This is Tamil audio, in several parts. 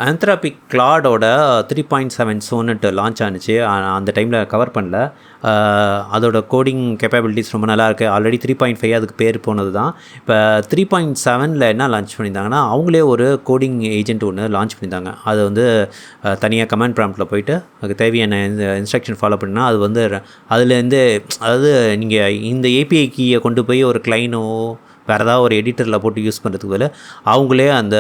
ஆந்த்ராபிக் கிளாடோட 3.7 சோனட் லான்ச் ஆனுச்சு. அந்த டைமில் கவர் பண்ணல. அதோட கோடிங் கேப்பபிலிட்டிஸ் ரொம்ப நல்லா இருக்குது. ஆல்ரெடி 3.5 அதுக்கு பேர் போனது தான். இப்போ 3.7ல் என்ன லான்ச் பண்ணியிருந்தாங்கன்னா, அவங்களே ஒரு கோடிங் ஏஜென்ட் ஒன்று லான்ச் பண்ணியிருந்தாங்க. அது வந்து தனியாக கமாண்ட் ப்ராம்ப்டில் போயிட்டு அதுக்கு தேவையான இன்ஸ்ட்ரக்ஷன் ஃபாலோ பண்ணால் அது வந்து அதுலேருந்து, அதாவது நீங்கள் இந்த ஏபிஐ கீயை கொண்டு போய் ஒரு கிளைனோ வேறு ஏதாவது ஒரு எடிட்டரில் போட்டு யூஸ் பண்ணுறதுக்கு பதில் அவங்களே அந்த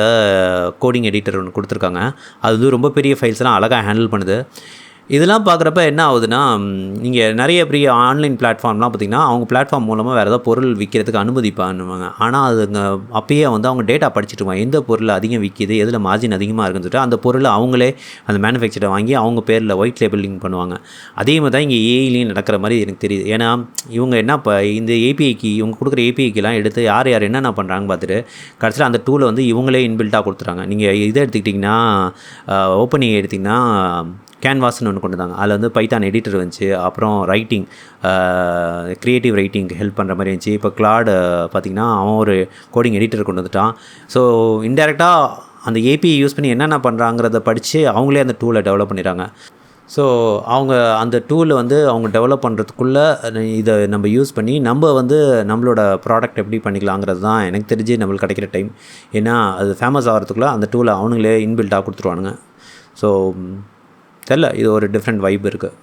கோடிங் எடிட்டர் ஒன்று கொடுத்துருக்காங்க. அது வந்து ரொம்ப பெரிய ஃபைல்ஸ்லாம் அழகாக ஹேண்டில் பண்ணுது. இதெல்லாம் பார்க்குறப்ப என்ன ஆகுதுன்னா, நீங்கள் நிறைய பெரிய ஆன்லைன் பிளாட்ஃபார்ம்லாம் பார்த்திங்கன்னா, அவங்க பிளாட்ஃபார்ம் மூலமாக வேறு ஏதாவது பொருள் விற்கிறதுக்கு அனுமதி பண்ணுவாங்க. ஆனால் அதுங்க அப்பயே வந்து அவங்க டேட்டா படிச்சுட்டுருவாங்க. எந்த பொருள் அதிகம் விற்கிது, எதில் மார்ஜின் அதிகமாக இருக்குன்னு சொல்லிட்டு அந்த பொருளை அவங்களே அந்த மேனுஃபேக்சரை வாங்கி அவங்க பேரில் ஒயிட் லேபிளிங் பண்ணுவாங்க. அதே மாதிரி தான் இங்கே ஏஐலையும் நடக்கிற மாதிரி எனக்கு தெரியுது. ஏன்னா இவங்க என்ன இப்போ இந்த ஏபிஐக்கு இவங்க கொடுக்குற ஏபிஐக்கெலாம் எடுத்து யார் என்னென்ன பண்ணுறாங்கன்னு பார்த்துட்டு கடைசியில் அந்த டூலை வந்து இவங்களே இன்பில்ட்டாக கொடுத்துறாங்க. நீங்கள் இதை எடுத்துக்கிட்டிங்கன்னா, ஓப்பன் ஏஐ எடுத்திங்கன்னா கேன்வாஸ்னு ஒன்று கொண்டு வந்தாங்க. அதில் வந்து பைத்தான் எடிட்டர் வந்துச்சு. அப்புறம் ரைட்டிங், க்ரியேட்டிவ் ரைட்டிங்க்கு ஹெல்ப் பண்ணுற மாதிரி இருந்துச்சு. இப்போ கிளாட் பார்த்திங்கன்னா அவன் ஒரு கோடிங் எடிட்டர் கொண்டு வந்துட்டான். ஸோ இன்டெரக்டாக அந்த ஏபிஐ யூஸ் பண்ணி என்னென்ன பண்ணுறாங்கிறத படித்து அவங்களே அந்த டூலை டெவலப் பண்ணிடுறாங்க. ஸோ அவங்க அந்த டூலை வந்து அவங்க டெவலப் பண்ணுறதுக்குள்ளே இதை நம்ம யூஸ் பண்ணி நம்ம வந்து நம்மளோட ப்ராடக்ட் எப்படி பண்ணிக்கலாங்கிறது தான் எனக்கு தெரிஞ்சு நம்மளுக்கு கிடைக்கிற டைம். ஏன்னா அது ஃபேமஸ் ஆகிறதுக்குள்ளே அந்த டூலை அவனுங்களே இன்பில்ட்டாக கொடுத்துருவானுங்க. ஸோ தெரில, இது ஒரு டிஃப்ரெண்ட் வைப் இருக்குது.